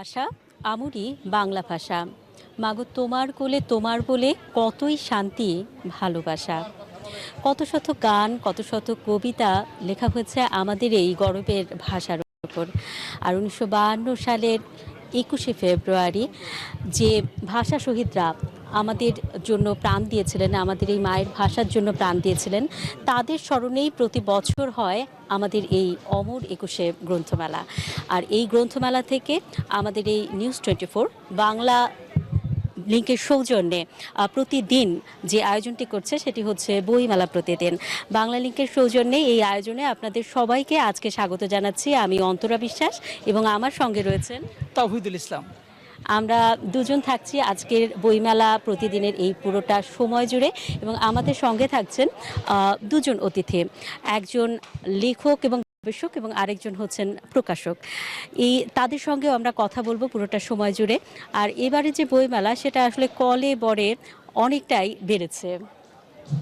ভাষা আমুরই বাংলা ভাষা। মাগো তোমার কোলে তোমার বলে কতই শান্তি ভালোবাসা। কত শত গান কত শত কবিতা লেখা হয়েছে আমাদের এই গর্বের ভাষার উপর। আর 1952 সালের 21শে ফেব্রুয়ারি যে ভাষা শহীদরা আমাদের জন্য প্রাণ দিয়েছিলেন, আমাদের এই মায়ের ভাষার জন্য প্রাণ দিয়েছিলেন, তাদের স্মরণেই প্রতি বছর হয় আমাদের এই অমর 21শে গ্রন্থমেলা। আর এই গ্রন্থমেলা থেকে আমাদের এই নিউজ 24 বাংলা লিঙ্কের সৌজন্যে প্রতিদিন যে আয়োজনটি করছে সেটি হচ্ছে বইমেলা প্রতিদিন। বাংলা লিঙ্কের সৌজন্যে এই আয়োজনে আপনাদের সবাইকে আজকে স্বাগত জানাচ্ছি। আমি অন্তরা বিশ্বাস এবং আমার সঙ্গে রয়েছেন তাওহিদুল ইসলাম। আমরা দুজন থাকছি আজকের বইমেলা প্রতিদিনের এই পুরোটা সময় জুড়ে এবং আমাদের সঙ্গে থাকছেন দুজন অতিথি, একজন লেখক এবং গবেষক এবং আরেকজন হচ্ছেন প্রকাশক। তাদের সঙ্গেও আমরা কথা বলবো পুরোটা সময় জুড়ে। আর এবারে যে বইমেলা সেটা আসলে কলে বরে অনেকটাই বেড়েছে।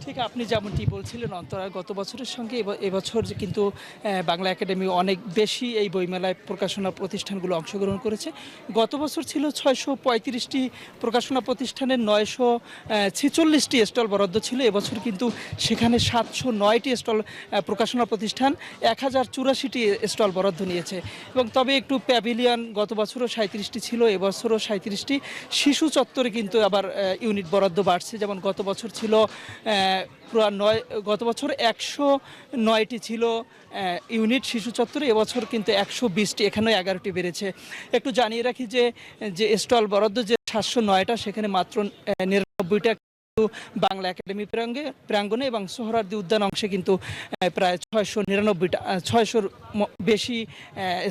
ঠিক আপনি যেমনটি বলছিলেন অন্তরা, গত বছরের সঙ্গে এবছর যে কিন্তু বাংলা একাডেমি অনেক বেশি এই বইমেলায় প্রকাশনা প্রতিষ্ঠানগুলো অংশগ্রহণ করেছে। গত বছর ছিল 635টি প্রকাশনা প্রতিষ্ঠানের 946টি স্টল বরাদ্দ ছিল। এবছর কিন্তু সেখানে 709টি স্টল প্রকাশনা প্রতিষ্ঠান 1084টি স্টল বরাদ্দ নিয়েছে। এবং তবে একটু প্যাভিলিয়ন গত বছরও 37টি ছিল, এবছরও 37টি। শিশু চত্বরে কিন্তু আবার ইউনিট বরাদ্দ বাড়ছে, যেমন গত বছর ছিল গত বছর 109টি ছিল ইউনিট শিশু চত্বরে, এবছর কিন্তু 120টি, এখানে 11টি বেড়েছে। একটু জানিয়ে রাখি যে স্টল বরাদ্দ যে 709টা সেখানে মাত্র 99টা বাংলা একাডেমি প্রাঙ্গণে এবং সোহরাওয়ার্দী উদ্যান অংশে কিন্তু প্রায় 699র বেশি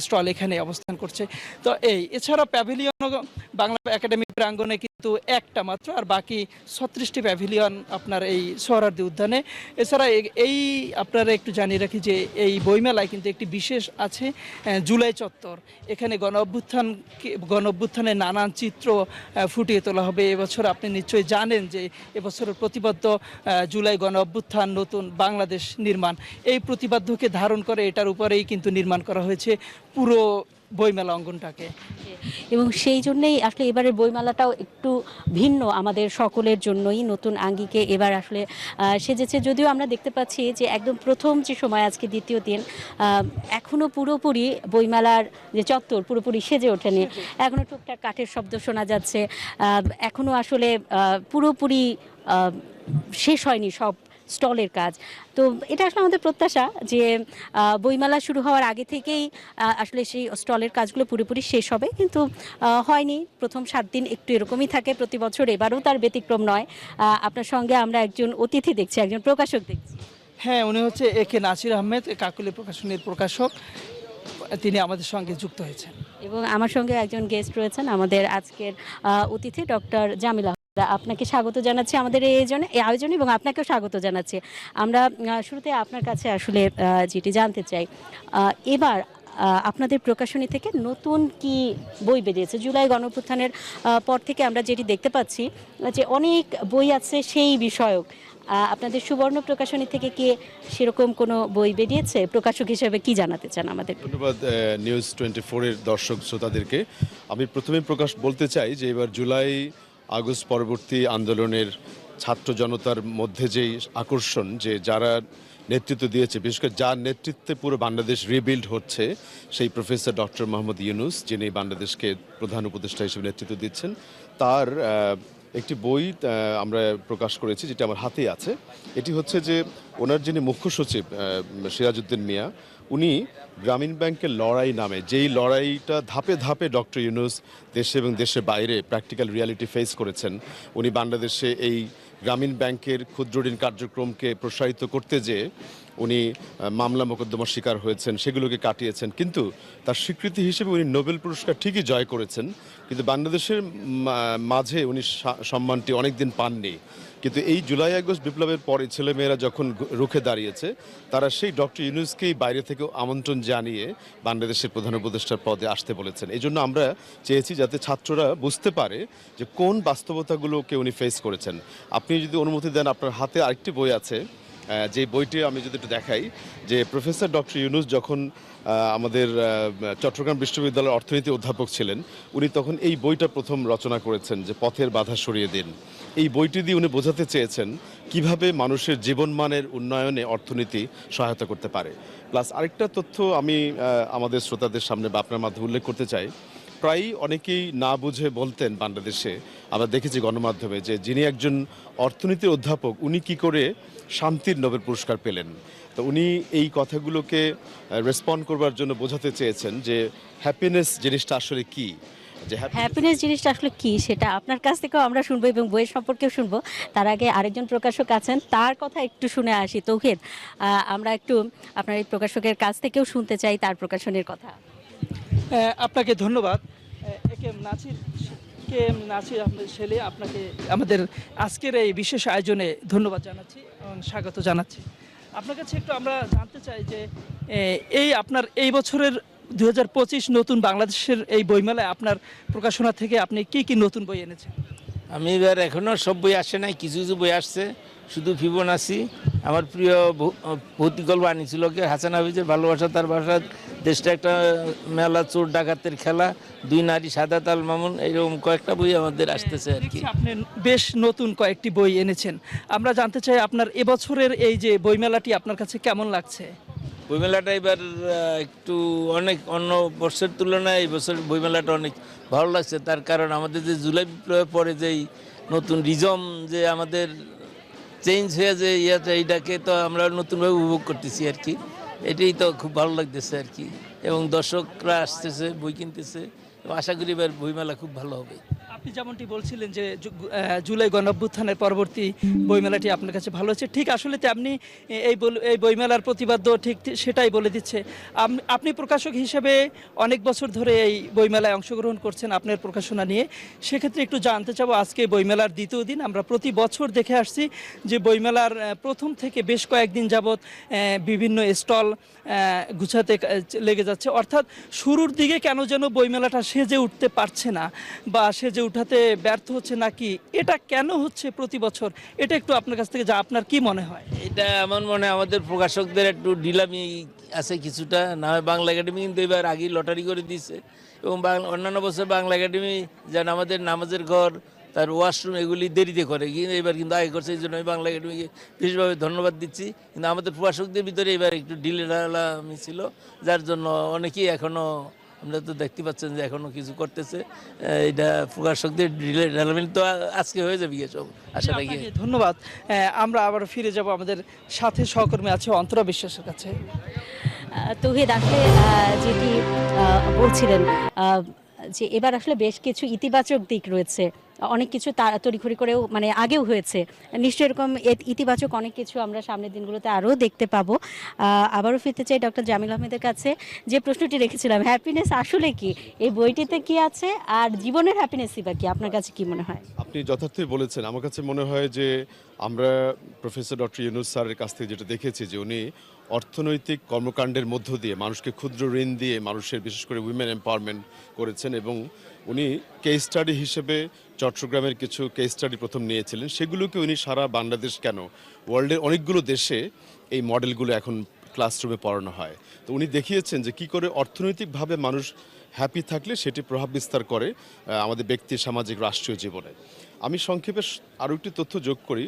স্টল এখানে অবস্থান করছে। তো এছাড়া প্যাভিলিয়ন বাংলা একাডেমি প্রাঙ্গণে কিন্তু একটা মাত্র, আর বাকি 36টি প্যাভিলিয়ন আপনার এই সোহরাওয়ার্দী উদ্যানে। এছাড়া আপনারা একটু জানিয়ে রাখি যে এই বইমেলায় কিন্তু একটি বিশেষ আছে, জুলাই চত্বর। এখানে গণ অভ্যুত্থানের নানান চিত্র ফুটিয়ে তোলা হবে। এবছর আপনি নিশ্চয়ই জানেন যে এবছরের প্রতিপাদ্য জুলাই গণ অভ্যুত্থান নতুন বাংলাদেশ নির্মাণ, এই প্রতিপাদ্যকে ধারণ করে এটার উপরেই কিন্তু নির্মাণ করা হয়েছে পুরো বইমেলা অঙ্গনটাকে। এবং সেই জন্যেই আসলে এবারের বইমেলাটাও একটু ভিন্ন, আমাদের সকলের জন্যই নতুন আঙ্গিকে এবার আসলে সেজেছে। যদিও আমরা দেখতে পাচ্ছি যে একদম প্রথম যে সময়, আজকে দ্বিতীয় দিন, এখনও পুরোপুরি বইমেলার যে চত্বর পুরোপুরি সেজে ওঠেনি। এখনও টুকটাক কাঠের শব্দ শোনা যাচ্ছে, এখনও আসলে পুরোপুরি শেষ হয়নি সব স্টলের কাজ। তো এটা আসলে আমাদের প্রত্যাশা যে বইমেলা শুরু হওয়ার আগে থেকেই আসলে সেই স্টলের কাজগুলো পুরোপুরি শেষ হবে, কিন্তু হয়নি। প্রথম 7 দিন একটু এরকমই থাকে প্রতি বছর, এবারও তার ব্যতিক্রম নয়। আপনার সঙ্গে আমরা একজন অতিথি দেখছি, একজন প্রকাশক দেখছি। হ্যাঁ, উনি হচ্ছে একে নাসির আহমেদ, কাকলি প্রকাশনীর প্রকাশক। তিনি আমাদের সঙ্গে যুক্ত হয়েছেন এবং আমার সঙ্গে একজন গেস্ট রয়েছেন, আমাদের আজকের অতিথি ডক্টর জামিলা। আপনাকে স্বাগত জানাচ্ছি আমাদের এই আয়োজনে এবং আপনাকেও স্বাগত জানাচ্ছি। আমরা শুরুতে আপনার কাছে আসলে যেটি জানতে চাই, এবার আপনাদের প্রকাশনী থেকে নতুন কি বই বেরিয়েছে? জুলাই গণঅভ্যুত্থানের পর থেকে আমরা যেটি দেখতে পাচ্ছি যে অনেক বই আছে সেই বিষয়ক। আপনাদের সুবর্ণ প্রকাশনী থেকে কি সেরকম কোনো বই বেরিয়েছে? প্রকাশক হিসেবে কি জানাতে চান আমাদের? ধন্যবাদ নিউজ 24-এর দর্শক শ্রোতাদেরকে। আমি প্রথমে বলতে চাই যে এবার জুলাই আগস্ট পরবর্তী আন্দোলনের ছাত্র জনতার মধ্যে যেই আকর্ষণ, যে যারা নেতৃত্ব দিয়েছে, বিশেষ করে যার নেতৃত্বে পুরো বাংলাদেশ রিবিল্ড হচ্ছে, সেই প্রফেসর ডক্টর মোহাম্মদ ইউনূস, যিনি বাংলাদেশকে প্রধান উপদেষ্টা হিসেবে নেতৃত্ব দিচ্ছেন, তার একটি বই আমরা প্রকাশ করেছি, যেটা আমার হাতেই আছে। এটি হচ্ছে যে ওনার যিনি মুখ্য সচিব সিরাজউদ্দিন মিয়া, উনি গ্রামীণ ব্যাংকের লড়াই নামে যেই লড়াইটা ধাপে ধাপে ডক্টর ইউনূস দেশে এবং দেশের বাইরে প্র্যাকটিক্যাল রিয়ালিটি ফেস করেছেন। উনি বাংলাদেশে এই গ্রামীণ ব্যাংকের ক্ষুদ্র ঋণ কার্যক্রমকে প্রসারিত করতে যেয়ে উনি মামলা মোকদ্দমার শিকার হয়েছেন, সেগুলোকে কাটিয়েছেন, কিন্তু তার স্বীকৃতি হিসেবে উনি নোবেল পুরস্কার ঠিকই জয় করেছেন, কিন্তু বাংলাদেশের মাঝে উনি সম্মানটি অনেক দিন পাননি। কিন্তু এই জুলাই আগস্ট বিপ্লবের পরে ছেলেমেয়েরা যখন রুখে দাঁড়িয়েছে, তারা সেই ডক্টর ইউনূসকেই বাইরে থেকে আমন্ত্রণ জানিয়ে বাংলাদেশের প্রধান উপদেষ্টার পদে আসতে বলেছেন। এই জন্য আমরা চেয়েছি যাতে ছাত্ররা বুঝতে পারে যে কোন বাস্তবতাগুলোকে উনি ফেস করেছেন। আপনি যদি অনুমতি দেন, আপনার হাতে আরেকটি বই আছে, যে বইটি আমি যদি একটু দেখাই, যে প্রফেসর ডক্টর ইউনূস যখন আমাদের চট্টগ্রাম বিশ্ববিদ্যালয়ের অর্থনীতি অধ্যাপক ছিলেন, উনি তখন এই বইটা প্রথম রচনা করেছেন, যে পথের বাধা সরিয়ে দিন। এই বইটি দিয়ে উনি বোঝাতে চেয়েছেন কিভাবে মানুষের জীবনমানের উন্নয়নে অর্থনীতি সহায়তা করতে পারে। প্লাস আরেকটা তথ্য আমি আমাদের শ্রোতাদের সামনে বা আপনার মাধ্যমে উল্লেখ করতে চাই। প্রায়ই অনেকেই না বুঝে বলতেন বাংলাদেশে, আমরা দেখেছি গণমাধ্যমে, যে যিনি একজন অর্থনীতির অধ্যাপক উনি কি করে শান্তির নোবেল পুরস্কার পেলেন। তো উনি এই কথাগুলোকে রেসপন্ড করবার জন্য বোঝাতে চেয়েছেন যে হ্যাপিনেস জিনিসটা আসলে কি, যে হ্যাপিনেস জিনিসটা আসলে কি সেটা আপনার কাছ থেকেও আমরা শুনবো এবং বইয়ের সম্পর্কেও শুনবো। তার আগে আরেকজন প্রকাশক আছেন, তার কথা একটু শুনে আসি। তৌহিদ, আমরা একটু আপনার এই প্রকাশকের কাছ থেকেও শুনতে চাই তার প্রকাশনের কথা। আপনাকে ধন্যবাদ। কে এম নাছির আহমেদ শেলী, আপনাকে আমাদের আজকের এই বিশেষ আয়োজনে ধন্যবাদ জানাচ্ছি এবং স্বাগত জানাচ্ছি। আপনার কাছে একটু আমরা জানতে চাই যে আপনার এই বছরের 2025 নতুন বাংলাদেশের এই বইমেলায় আপনার প্রকাশনা থেকে আপনি কি কি নতুন বই এনেছেন? আমি এবার এখনও সব বই আসে নাই, কিছু কিছু বই আসছে। শুধু ফিবোনাচি, আমার প্রিয় ভৌতিক গল্প আনিছিল কি হাসান হাফিজের ভালোবাসা তার ভাষা, দেশটা একটা মেলা, চোর ডাকাতের খেলা, দুই নারী, সাদাত আল মামুন, এইরকম কয়েকটা বই আমাদের আসতেছে আর কি। দেখছি আপনি বেশ নতুন কয়েকটি বই এনেছেন। আমরা জানতে চাই আপনার এবছরের এই যে বইমেলাটি আপনার কাছে কেমন লাগছে? বইমেলাটা এবার একটু অনেক অন্য বছরের তুলনায় এই বছর বইমেলাটা অনেক ভালো লাগছে। তার কারণ আমাদের যে জুলাই বিপ্লবের পরে যেই নতুন রিজম যে আমাদের চেঞ্জ হয়ে যে এইটাকে তো আমরা নতুনভাবে উপভোগ করতেছি আর কি। এটাই তো খুব ভালো লাগতেছে আর কি। এবং দর্শকরা আসতেছে, বই কিনতেছে, এবং আশা করি এবার বইমেলা খুব ভালো হবে। আপনি যেমনটি বলছিলেন যে জুলাই গণঅভ্যুত্থানের পরবর্তী বইমেলাটি আপনার কাছে ভালো হচ্ছে, ঠিক আসলে তেমনি এই বইমেলার প্রতিবাদ্য ঠিক সেটাই বলে দিচ্ছে। আপনি প্রকাশক হিসেবে অনেক বছর ধরে এই বইমেলায় অংশগ্রহণ করছেন আপনার প্রকাশনা নিয়ে। সেক্ষেত্রে একটু জানতে চাবো, আজকে বইমেলার দ্বিতীয় দিন, আমরা প্রতি বছর দেখে আসছি যে বইমেলার প্রথম থেকে বেশ কয়েকদিন যাবৎ বিভিন্ন স্টল গুছাতে লেগে যাচ্ছে। অর্থাৎ শুরুর দিকে কেন যেন বইমেলাটা সেজে উঠতে পারছে না বা সেজে উঠাতে ব্যর্থ হচ্ছে, নাকি এটা কেন হচ্ছে প্রতি বছর, এটা একটু আপনার কাছ থেকে আপনার কি মনে হয়? এটা আমার মনে হয় আমাদের প্রকাশকদের একটু ঢিলামি আছে কিছুটা। না হয় বাংলা একাডেমি কিন্তু এবার আগেই লটারি করে দিয়েছে, এবং অন্যান্য বছর বাংলা একাডেমি যেন আমাদের নামাজের ঘর, তার ওয়াশরুম এগুলি দেরিতে করে, কিন্তু এবার কিন্তু আগে করছে। এই জন্য আমি বাংলা একাডেমিকে বিশেষভাবে ধন্যবাদ দিচ্ছি। কিন্তু আমাদের প্রকাশকদের ভিতরে এবার একটু ঢিলেঢালামি ছিল, যার জন্য অনেকেই এখনও, আমরা তো দেখতে পাচ্ছেন যে এখনো কিছু করতেছে। এটা প্রকাশকদের ঢিলেঢালামি তো আজকে হয়ে যাবে সব, আশা রাখি। ধন্যবাদ। আমরা আবার ফিরে যাব আমাদের সাথে সহকর্মী আছে অন্তরা বিশ্বাসের কাছে। তৌহিদ, আসলে যেটি বলছিলেন যে এবার আসলে বেশ কিছু ইতিবাচক দিক রয়েছে, অনেক কিছু তড়িঘড়ি করেও মানে আগেও হয়েছে, নিশ্চয়ই এরকম ইতিবাচক অনেক কিছু আমরা সামনের দিনগুলোতে আরও দেখতে পাবো। আবারও ফিরতে চাই ডক্টর জামিল আহমেদের কাছে, যে প্রশ্নটি রেখেছিলাম, হ্যাপিনেস আসলে কি, এই বইটিতে কি আছে, আর জীবনের হ্যাপিনেসই বা কি, আপনার কাছে কি মনে হয়? আপনি যথার্থই বলেছেন। আমার কাছে মনে হয় যে আমরা প্রফেসর ডক্টর ইউনূস স্যারের কাছ থেকে যেটা দেখেছি, যে উনি অর্থনৈতিক কর্মকাণ্ডের মধ্য দিয়ে মানুষকে ক্ষুদ্র ঋণ দিয়ে মানুষের, বিশেষ করে উইমেন এম্পাওয়ারমেন্ট করেছেন, এবং উনি কেস স্টাডি হিসেবে চট্টগ্রামের কিছু কেস স্টাডি প্রথম নিয়েছিলেন। সেগুলোকে উনি সারা বাংলাদেশ কেন, ওয়ার্ল্ডের অনেকগুলো দেশে এই মডেলগুলো এখন ক্লাসরুমে পড়ানো হয়। তো উনি দেখিয়েছেন যে কী করে অর্থনৈতিকভাবে মানুষ হ্যাপি থাকলে সেটি প্রভাব বিস্তার করে আমাদের ব্যক্তি, সামাজিক, রাষ্ট্রীয় জীবনে। আমি সংক্ষেপে আরও একটি তথ্য যোগ করি।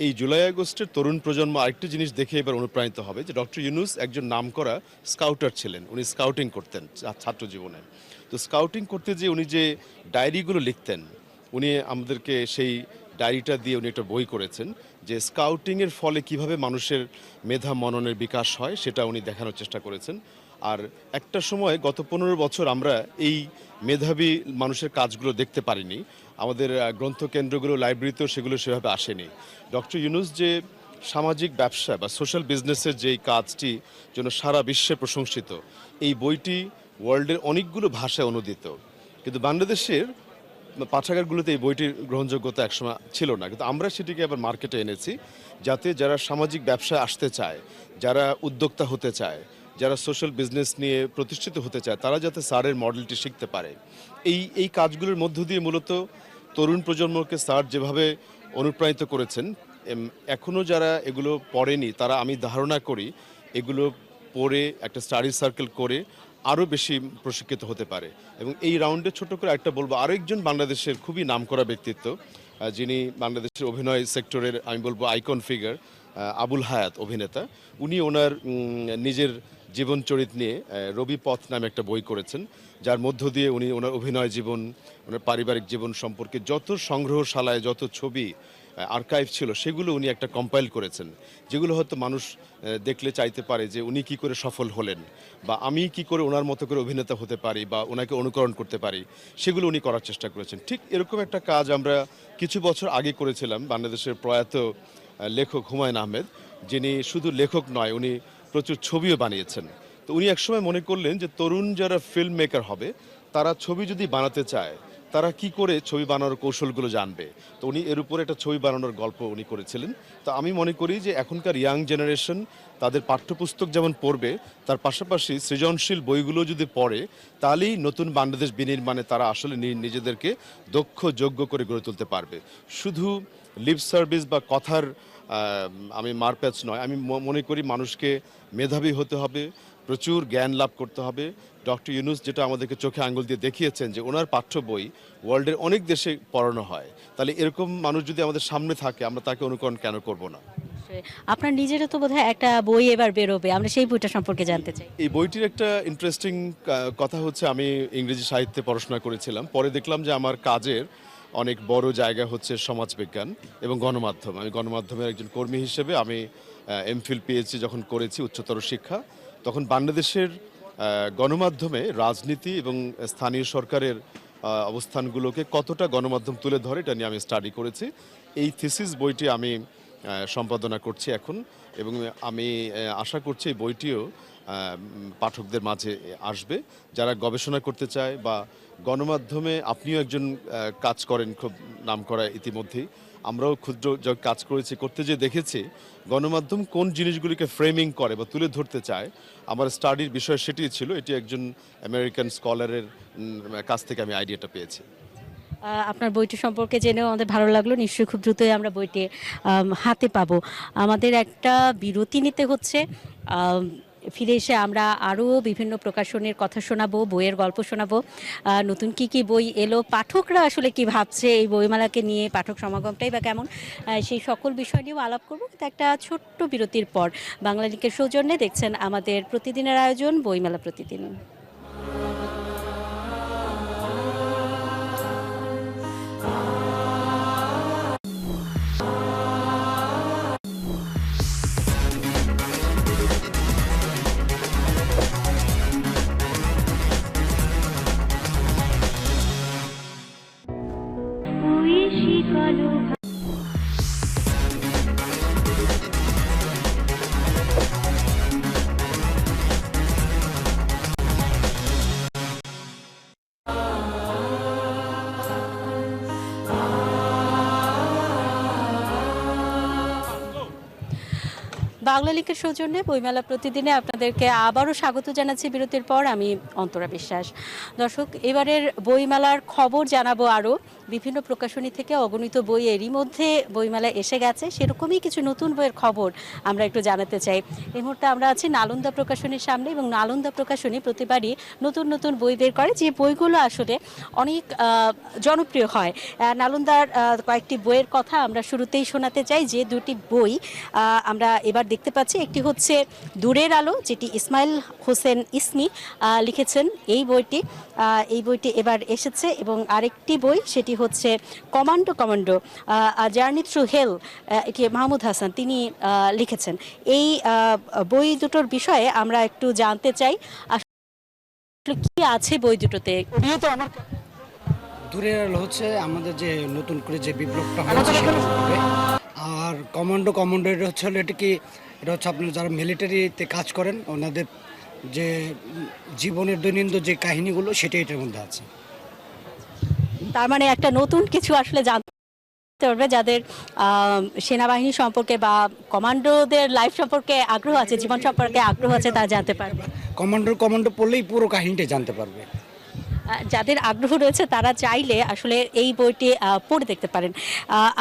এই জুলাই আগস্টের তরুণ প্রজন্ম আরেকটি জিনিস দেখে এবার অনুপ্রাণিত হবে, যে ডক্টর ইউনূস একজন নামকরা স্কাউটার ছিলেন। উনি স্কাউটিং করতেন ছাত্র জীবনে। তো স্কাউটিং করতে যে উনি যে ডায়েরিগুলো লিখতেন, উনি আমাদেরকে সেই ডায়েরিটা দিয়ে উনি একটা বই করেছেন, যে স্কাউটিংয়ের ফলে কিভাবে মানুষের মেধা মননের বিকাশ হয় সেটা উনি দেখানোর চেষ্টা করেছেন। আর একটা সময় গত 15 বছর আমরা এই মেধাবী মানুষের কাজগুলো দেখতে পারিনি। আমাদের গ্রন্থকেন্দ্রগুলো, লাইব্রেরিতেও সেগুলো সেভাবে আসেনি। ডক্টর ইউনূস যে সামাজিক ব্যবসা বা সোশ্যাল বিজনেসের যেই কাজটি জন্য সারা বিশ্বে প্রশংসিত, এই বইটি ওয়ার্ল্ডের অনেকগুলো ভাষায় অনুদিত, কিন্তু বাংলাদেশের পাঠাগারগুলোতে এই বইটির গ্রহণযোগ্যতা একসময় ছিল না। কিন্তু আমরা সেটিকে আবার মার্কেটে এনেছি, যাতে যারা সামাজিক ব্যবসায় আসতে চায়, যারা উদ্যোক্তা হতে চায়, যারা সোশ্যাল বিজনেস নিয়ে প্রতিষ্ঠিত হতে চায়, তারা যাতে স্যারের মডেলটি শিখতে পারে। এই কাজগুলোর মধ্য দিয়ে মূলত তরুণ প্রজন্মকে স্যার যেভাবে অনুপ্রাণিত করেছেন, এখনও যারা এগুলো পড়েনি তারা আমি ধারণা করি এগুলো পড়ে একটা স্টাডি সার্কেল করে আরও বেশি প্রশিক্ষিত হতে পারে। এবং এই রাউন্ডে ছোট করে একটা বলবো, আরেকজন বাংলাদেশের খুবই নামকরা ব্যক্তিত্ব, যিনি বাংলাদেশের অভিনয় সেক্টরের আমি বলবো আইকন ফিগার, আবুল হায়াত অভিনেতা। উনি ওনার নিজের জীবনচরিত নিয়ে রবি পথ নামে একটা বই করেছেন, যার মধ্য দিয়ে উনি ওনার অভিনয় জীবন, ওনার পারিবারিক জীবন সম্পর্কে যত সংগ্রহশালায় যত ছবি আর্কাইভ ছিল সেগুলো উনি একটা কম্পাইল করেছেন, যেগুলো হয়তো মানুষ দেখলে চাইতে পারে যে উনি কি করে সফল হলেন, বা আমি কি করে ওনার মতো করে অভিনেতা হতে পারি বা ওনাকে অনুকরণ করতে পারি, সেগুলো উনি করার চেষ্টা করেছেন। ঠিক এরকম একটা কাজ আমরা কিছু বছর আগে করেছিলাম বাংলাদেশের প্রয়াত লেখক হুমায়ুন আহমেদ, যিনি শুধু লেখক নয়, উনি প্রচুর ছবিও বানিয়েছেন। তো উনি একসময় মনে করলেন যে তরুণ যারা ফিল্ম মেকার হবে তারা ছবি যদি বানাতে চায় তারা কি করে ছবি বানানোর কৌশলগুলো জানবে। তো উনি এর উপরে একটা ছবি বানানোর গল্প উনি করেছিলেন। তো আমি মনে করি যে এখনকার ইয়াং জেনারেশন তাদের পাঠ্যপুস্তক যেমন পড়বে, তার পাশাপাশি সৃজনশীল বইগুলো যদি পড়ে, তাহলেই নতুন বাংলাদেশ বিনির্মাণে তারা আসলে নিজেদেরকে দক্ষ যোগ্য করে গড়ে তুলতে পারবে। শুধু লিপ সার্ভিস বা কথার আমি মারপ্যাচ নয়, আমি মনে করি মানুষকে মেধাবী হতে হবে, প্রচুর জ্ঞান লাভ করতে হবে। ডক্টর ইউনুস যেটা আমাদেরকে চোখে আঙুল দিয়ে দেখিয়েছেন যে ওনার পাঠ্য বই ওয়ার্ল্ডের অনেক দেশে পড়ানো হয়, তাহলে এরকম মানুষ যদি আমাদের সামনে থাকে আমরা তাকে অনুকরণ কেন করব না। আপনার নিজেরও তো বোধহয় একটা বই এবার বেরোবে, আমরা সেই বইটা সম্পর্কে জানতে চাই। এই বইটির একটা ইন্টারেস্টিং কথা হচ্ছে, আমি ইংরেজি সাহিত্যে পড়াশোনা করেছিলাম, পরে দেখলাম যে আমার কাজের অনেক বড় জায়গা হচ্ছে সমাজবিজ্ঞান এবং গণমাধ্যম। আমি গণমাধ্যমের একজন কর্মী হিসেবে আমি এমফিল পিএইচডি যখন করেছি উচ্চতর শিক্ষা, তখন বাংলাদেশের গণমাধ্যমে রাজনীতি এবং স্থানীয় সরকারের অবস্থানগুলোকে কতটা গণমাধ্যম তুলে ধরে এটা নিয়ে আমি স্টাডি করেছি। এই থিসিস বইটি আমি সম্পাদনা করছি এখন, এবং আমি আশা করছি এই বইটিও পাঠকদের মাঝে আসবে, যারা গবেষণা করতে চায় বা গণমাধ্যমে আপনিও একজন কাজ করেন খুব নামকরা ইতিমধ্যেই, আমরাও ক্ষুদ্র কাজ করেছি, করতে যে দেখেছি গণমাধ্যম কোন জিনিসগুলিকে ফ্রেমিং করে বা তুলে ধরতে চায়। আমার স্টাডির বিষয় সেটিই ছিল, এটি একজন আমেরিকান স্কলারের কাছ থেকে আমি আইডিয়াটা পেয়েছি। আপনার বইটি সম্পর্কে জেনেও আমাদের ভালো লাগলো। নিশ্চয়ই খুব দ্রুতই আমরা বইটি হাতে পাবো। আমাদের একটা বিরতি নিতে হচ্ছে। ফিরে এসে আমরা আরও বিভিন্ন প্রকাশনীর কথা শোনাবো, বইয়ের গল্প শোনাবো, নতুন কি বই এলো, পাঠকরা আসলে কি ভাবছে এই বইমেলাকে নিয়ে, পাঠক সমাগমটাই বা কেমন, সেই সকল বিষয় নিয়েও আলাপ করবো। কিন্তু একটা ছোট্ট বিরতির পর বাংলালিংকের সৌজন্যে দেখছেন আমাদের প্রতিদিনের আয়োজন বইমেলা প্রতিদিন। বাংলালিংকের সৌজন্যে বইমেলা প্রতিদিনে আপনাদেরকে আবারও স্বাগত জানাচ্ছি বিরতির পর। আমি অন্তরা বিশ্বাস। দর্শক, এবারের বইমেলার খবর জানাবো আরও। বিভিন্ন প্রকাশনী থেকে অগণিত বই এরই মধ্যে বইমেলায় এসে গেছে, সেরকমই কিছু নতুন বইয়ের খবর আমরা একটু জানাতে চাই। এই মুহূর্তে আমরা আছি নালন্দা প্রকাশনীর সামনে, এবং নালন্দা প্রকাশনী প্রতিবারই নতুন নতুন বই বের করে, যে বইগুলো আসলে অনেক জনপ্রিয় হয়। নালন্দার কয়েকটি বইয়ের কথা আমরা শুরুতেই শোনাতে চাই, যে দুটি বই আমরা এবার দেখতে পাচ্ছি। একটি হচ্ছে দূরের আলো, যেটি ইসমাইল হোসেন ইসমি লিখেছেন। এই বইটি এবার এসেছে। এবং আরেকটি বই, সেটি হচ্ছে কমান্ডো জার্নি থ্রু হেল, এটি মাহমুদ হাসান তিনি লিখেছেন। এই বই দুটোর বিষয়ে আমরা একটু জানতে চাই আসলে কি আছে বই দুটোতে। দূরের আলো হচ্ছে আমাদের যে নতুন করে যে বিপ্লবটা হয়েছে সেটা বলবে। আর কমান্ডো এটা হচ্ছে আপনার যারা মিলিটারিতে কাজ করেন ওনাদের যে জীবনের দৈনন্দিন যে কাহিনীগুলো সেটা এটার মধ্যে আছে। তার মানে একটা নতুন কিছু আসলে জানতে পারবে যাদের সেনাবাহিনী সম্পর্কে বা কমান্ডোদের লাইফ সম্পর্কে আগ্রহ আছে, জীবন সম্পর্কে আগ্রহ আছে, তারা জানতে পারবে। কমান্ডো পড়লেই পুরো কাহিনীটা জানতে পারবে। যাদের আগ্রহ রয়েছে তারা চাইলে আসলে এই বইটি পড়ে দেখতে পারেন।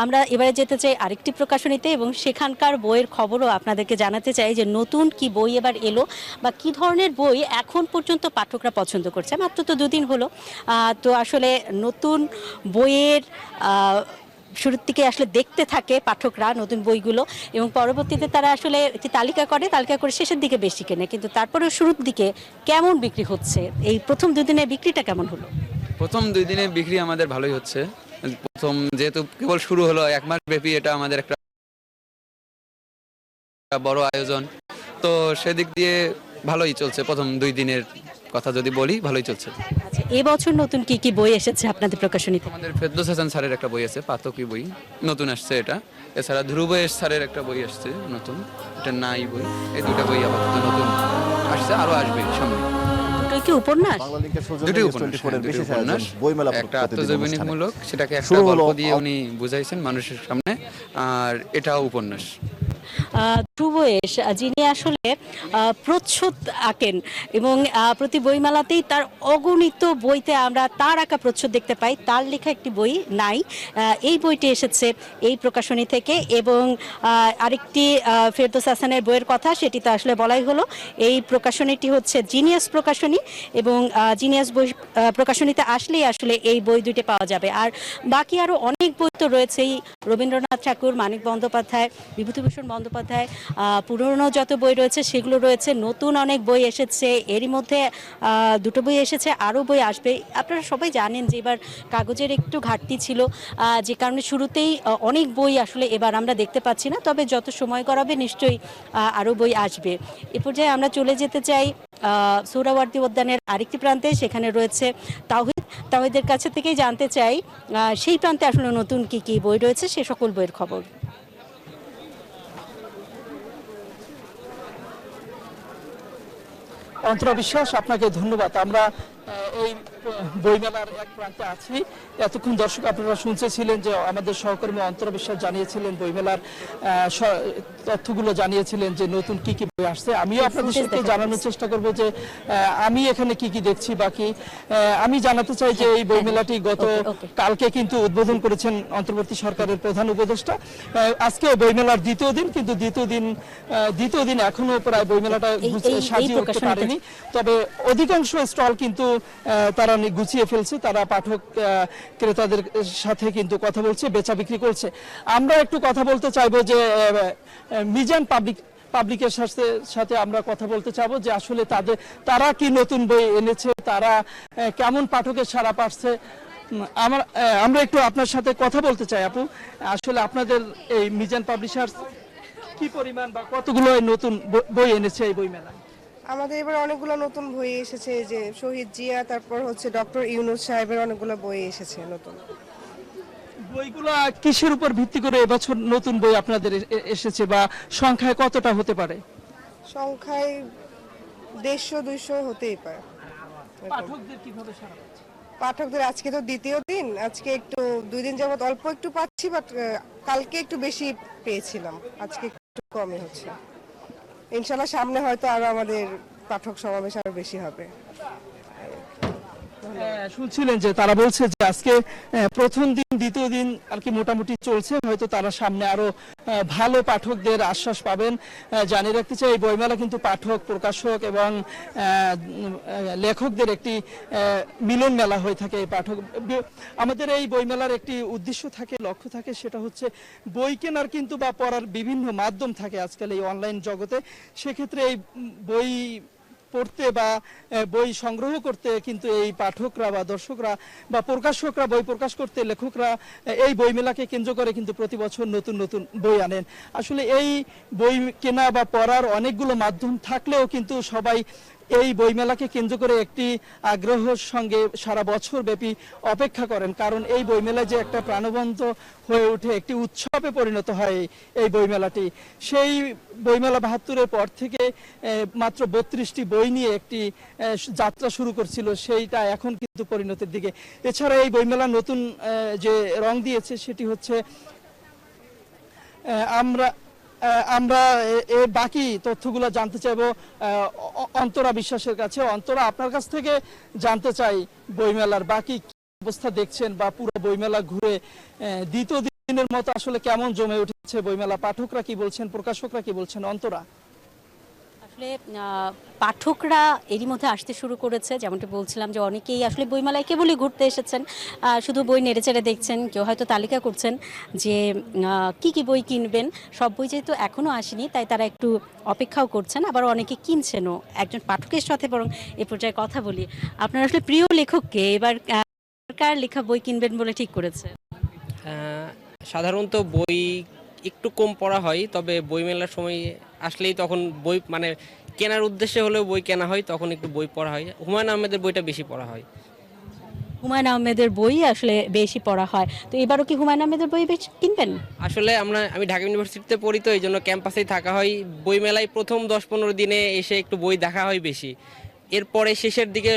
আমরা এবারে যেতে চাই আরেকটি প্রকাশনীতে এবং সেখানকার বইয়ের খবরও আপনাদেরকে জানাতে চাই যে নতুন কি বই এবার এলো বা কি ধরনের বই এখন পর্যন্ত পাঠকরা পছন্দ করছে। মাত্র তো দুদিন হলো, তো আসলে নতুন বইয়ের শুরুর দিকে আসলে দেখতে থাকে পাঠকরা নতুন বইগুলো এবং পরবর্তীতে তারা আসলে একটি তালিকা করে শেষের দিকে বেশি কেনে, কিন্তু তারপরেও শুরুর দিকে কেমন বিক্রি হচ্ছে, এই প্রথম দুদিনে বিক্রিটা কেমন হলো? প্রথম 2 দিনে বিক্রি আমাদের ভালোই হচ্ছে। প্রথম যেহেতু কেবল শুরু হলো, 1 মাস ব্যাপী এটা আমাদের একটা বড় আয়োজন, তো সেদিক দিয়ে ভালোই চলছে। প্রথম 2 দিনের কথা যদি বলি, ভালোই চলছে। আচ্ছা, এবছর নতুন কি কি বই এসেছে আপনাদের প্রকাশনীতে? আমাদের ফেরদৌস হাসান স্যারের একটা বই আছে, পাতকি বই নতুন আসছে এটা। এছাড়া ধ্রুবেশ স্যারের একটা বই আসছে নতুন, এটা নাই বই। এই 2টা বই আপাতত নতুন আসছে, আরো আসবে সামনে। দুটোই কি উপন্যাস? দুটোই উপন্যাস, দুটোই উপন্যাস। একটা আত্মজীবনীমূলক, সেটাকে একটা গল্প দিয়ে উনি বুঝাইছেন মানুষের সামনে, আর এটাও উপন্যাস। ধ্রুবেশ, যিনি আসলে প্রচ্ছদ আঁকেন এবং প্রতি বইমেলাতেই তার অগণিত বইতে আমরা তার আঁকা প্রচ্ছদ দেখতে পাই, তার লেখা একটি বই নাই। এই বইটি এসেছে এই প্রকাশনী থেকে এবং আরেকটি ফেরদৌস হাসানের বইয়ের কথা, সেটি তো আসলে বলাই হলো। এই প্রকাশনীটি হচ্ছে জিনিয়াস প্রকাশনী এবং জিনিয়াস বই প্রকাশনীতে আসলেই আসলে এই বই দুটি পাওয়া যাবে। আর বাকি আরও অনেক বই তো রয়েছেই, রবীন্দ্রনাথ ঠাকুর, মানিক বন্দ্যোপাধ্যায়, বিভূতিভূষণ বন্দ্যোপাধ্যায়, পুরনো যত বই রয়েছে সেগুলো রয়েছে। নতুন অনেক বই এসেছে, এরই মধ্যে 2টো বই এসেছে, আরও বই আসবে। আপনারা সবাই জানেন যে এবার কাগজের একটু ঘাটতি ছিল, যে কারণে শুরুতেই অনেক বই আসলে এবার আমরা দেখতে পাচ্ছি না, তবে যত সময় গড়াবে নিশ্চয়ই আরও বই আসবে। এ পর্যায়ে আমরা চলে যেতে চাই সোহরাওয়ার্দী উদ্যানের আরেকটি প্রান্তে, সেখানে রয়েছে তাওহিদের কাছে থেকেই জানতে চাই সেই প্রান্তে আসলে নতুন কি কি বই রয়েছে, সে সকল বইয়ের খবর। অন্তরা বিশ্বাস, আপনাকে ধন্যবাদ। আমরা এই বইমেলার এক প্রান্তে আছি। এতক্ষণ দর্শক আপনারা শুনছিলেন যে আমাদের সহকর্মী অন্তরা বিশ্বাস জানিয়েছিলেন বইমেলার তথ্যগুলো জানিয়েছিলেন যে নতুন কি কি বই আসছে। আমিও আপনাদের সাথে জানানোর চেষ্টা করব যে আমি এখানে কি কি দেখছি। বাকি আমি জানাতে চাই যে এই বইমেলাটি গত কালকে কিন্তু উদ্বোধন করেছেন অন্তর্বর্তী সরকারের প্রধান উপদেষ্টা। আজকে বইমেলার দ্বিতীয় দিন, কিন্তু দ্বিতীয় দিন এখনো প্রায় বইমেলাটা সাজিয়ে উঠতে পারেনি, তবে অধিকাংশ স্টল কিন্তু তারা গুছিয়ে ফেলছে। তারা পাঠক ক্রেতাদের সাথে কিন্তু কথা বলছে, বেচা বিক্রি করছে। আমরা একটু কথা বলতে চাইবো যে মিজান পাবলিকের সাথে আমরা কথা বলতে চাবো যে আসলে তারা কি নতুন বই এনেছে, তারা কেমন পাঠকের সাড়া পাচ্ছে। আমরা একটু আপনার সাথে কথা বলতে চাই। আপু, আসলে আপনাদের এই মিজান পাবলিশার্স কি পরিমাণ বা কতগুলো নতুন বই এনেছে এই বই মেলায়? আমাদের এবার অনেকগুলো নতুন বই এসেছে, যে শহীদ জিয়া, তারপর হচ্ছে ডক্টর ইউনূস সাহেবের অনেকগুলো বই এসেছে নতুন। বইগুলো কিসের উপর ভিত্তি করে এবছর নতুন বই আপনাদের এসেছে বা সংখ্যায় কতটা হতে পারে? সংখ্যায় 150-200 হতেই পারে। পাঠকদের কিভাবে সাড়া পাচ্ছে? পাঠকদের আজকে তো দ্বিতীয় দিন, আজকে একটু 2 দিন যাবত অল্প একটু পাচ্ছি, বাট কালকে একটু বেশি পেয়েছিলাম, আজকে একটু কমই হচ্ছে। ইনশাল্লাহ সামনে হয়তো আরো আমাদের পাঠক সমাবেশ আরো বেশি হবে। শুনছিলেন যে তারা বলছে যে আজকে প্রথম দিন দ্বিতীয় দিন আর কি মোটামুটি চলছে, হয়তো তারা সামনে আরো ভালো পাঠকদের আশ্বাস পাবেন। জানিয়ে রাখতে চাই এই বইমেলা কিন্তু পাঠক, প্রকাশক এবং লেখকদের একটি মিলন মেলা হয়ে থাকে। এই পাঠক আমাদের এই বইমেলার একটি উদ্দেশ্য থাকে, লক্ষ্য থাকে, সেটা হচ্ছে বই কেনার কিন্তু বা পড়ার বিভিন্ন মাধ্যম থাকে আজকাল এই অনলাইন জগতে। সেক্ষেত্রে এই বই পড়তে বা বই সংগ্রহ করতে কিন্তু এই পাঠকরা বা দর্শকরা বা প্রকাশকরা, বই প্রকাশ করতে লেখকরা এই বইমেলাকে কেন্দ্র করে কিন্তু প্রতি বছর নতুন নতুন বই আনেন। আসলে এই বই কেনা বা পড়ার অনেকগুলো মাধ্যম থাকলেও কিন্তু সবাই এই বইমেলাকে কেন্দ্র করে একটি আগ্রহের সঙ্গে সারা বছর ব্যাপী অপেক্ষা করেন, কারণ এই বইমেলা যে একটা প্রাণবন্ত হয়ে ওঠে, একটি উৎসবে পরিণত হয় এই বইমেলাটি। সেই বইমেলা ৭২-এর পর থেকে মাত্র ৩২টি বই নিয়ে একটি যাত্রা শুরু করছিল, সেইটা এখন কিন্তু পরিণতির দিকে। এছাড়া এই বইমেলা নতুন যে রং দিয়েছে সেটি হচ্ছে আমরা এর বাকি তথ্যগুলো জানতে চাইবো অন্তরা বিশ্বাসের কাছে। অন্তরা, আপনার কাছ থেকে জানতে চাই বইমেলার বাকি কি অবস্থা দেখছেন, বা পুরো বইমেলা ঘুরে দ্বিতীয় দিনের মতো আসলে কেমন জমে উঠেছে বইমেলা, পাঠকরা কি বলছেন, প্রকাশকরা কি বলছেন? অন্তরা, আসলে পাঠকরা এরই মধ্যে আসতে শুরু করেছে, যেমনটি বলছিলাম যে অনেকেই আসলে বইমেলায় কেবলই ঘুরতে এসেছেন, শুধু বই নেড়েচেড়ে দেখছেন, কেউ হয়তো তালিকা করছেন যে কি কি বই কিনবেন। সব বই যেহেতু এখনও আসেনি তাই তারা একটু অপেক্ষাও করছেন, আবার অনেকে কিনছেনও। একজন পাঠকের সাথে বরং এ পর্যায়ে কথা বলি। আপনার আসলে প্রিয় লেখককে এবার কার লেখা বই কিনবেন বলে ঠিক করেছে? সাধারণত বই একটু কম পড়া হয়, তবে বইমেলার সময় আসলেই তখন বই মানে কেনার উদ্দেশ্যে হলেও বই কেনা হয়, তখন একটু বই পড়া হয়। হুমায়ুন আহমেদের বইটা বেশি পড়া হয়। হুমায়ুন আহমেদের বই আসলে বেশি পড়া হয়, তো এবারও কি হুমায়ুন আহমেদের বই বেশি কিনবেন? আসলে আমি ঢাকা ইউনিভার্সিটিতে পড়ি, তো এই জন্য ক্যাম্পাসেই থাকা হয়। বইমেলায় প্রথম 10-15 দিনে এসে একটু বই দেখা হয় বেশি, এরপরে শেষের দিকে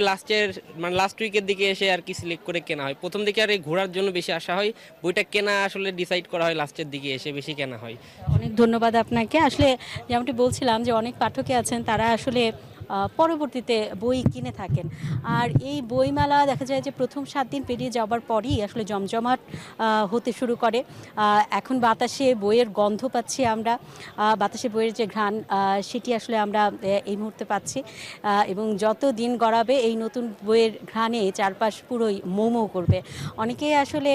লাস্ট উইকের দিকে এসে আর কি সিলেক্ট করে কেনা হয়। প্রথম দিকে আর এই ঘোরার জন্য বেশি আসা হয়, বইটা কেনা আসলে ডিসাইড করা হয় লাস্টের দিকে এসে বেশি কেনা হয়। অনেক ধন্যবাদ আপনাকে। আসলে যেমনটি বলছিলাম যে অনেক পাঠকই আছেন, তারা আসলে পরবর্তীতে বই কিনে থাকেন। আর এই বইমেলা দেখা যায় যে প্রথম 7 দিন পেরিয়ে যাওয়ার পরই আসলে জমজমাট হতে শুরু করে। এখন বাতাসে বইয়ের গন্ধ পাচ্ছি আমরা, বাতাসে বইয়ের যে ঘ্রাণ সেটি আসলে আমরা এই মুহূর্তে পাচ্ছি, এবং যত দিন গড়াবে এই নতুন বইয়ের ঘ্রাণে চারপাশ পুরোই মৌ করবে। অনেকেই আসলে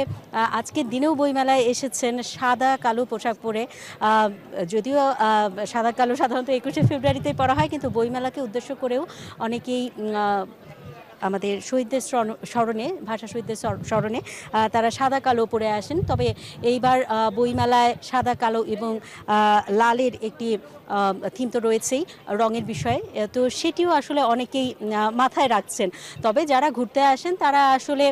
আজকের দিনেও বইমেলায় এসেছেন সাদা কালো পোশাক পরে। যদিও সাদা কালো সাধারণত 21শে ফেব্রুয়ারিতেই পরা হয়, কিন্তু বইমেলাকে উদ্দেশ্য করেও অনেকেই আমাদের শহীদদের স্মরণে, ভাষা শহীদদের স্মরণে তারা সাদা কালো পরে আসেন। তবে এইবার বইমেলায় সাদা কালো এবং লালের একটি থিম তো রয়েছেই রঙের বিষয়ে, তো সেটিও আসলে অনেকেই মাথায় রাখছেন। তবে যারা ঘুরতে আসেন তারা আসলে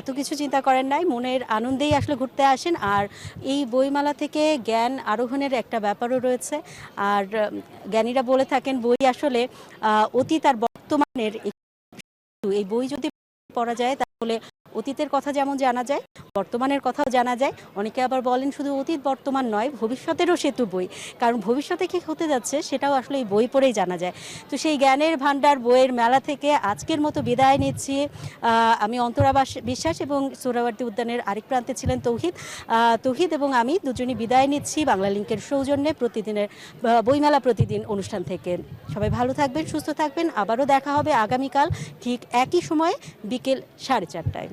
এত কিছু চিন্তা করেন নাই, মনের আনন্দেই আসলে ঘুরতে আসেন। আর এই বইমেলা থেকে জ্ঞান আরোহণের একটা ব্যাপারও রয়েছে। আর জ্ঞানীরা বলে থাকেন বই আসলে অতীত আর বর্তমানের, এই বই যদি পড়া যায় তাহলে অতীতের কথা যেমন জানা যায়, বর্তমানের কথাও জানা যায়। অনেকে আবার বলেন শুধু অতীত বর্তমান নয়, ভবিষ্যতেরও সেতু বই, কারণ ভবিষ্যতে কি হতে যাচ্ছে সেটাও আসলে এই বই পড়েই জানা যায়। তো সেই জ্ঞানের ভান্ডার বইয়ের মেলা থেকে আজকের মতো বিদায় নিচ্ছি। আমি অন্তরা বিশ্বাস, এবং সোহরাওয়ার্দী উদ্যানের আরেক প্রান্তে ছিলেন তৌহিদ এবং আমি দুজনই বিদায় নিচ্ছি বাংলা লিংকের সৌজন্যে প্রতিদিনের বইমেলা প্রতিদিন অনুষ্ঠান থেকে। সবাই ভালো থাকবেন, সুস্থ থাকবেন। আবারও দেখা হবে আগামীকাল ঠিক একই সময়ে বিকেল 4:30টায়।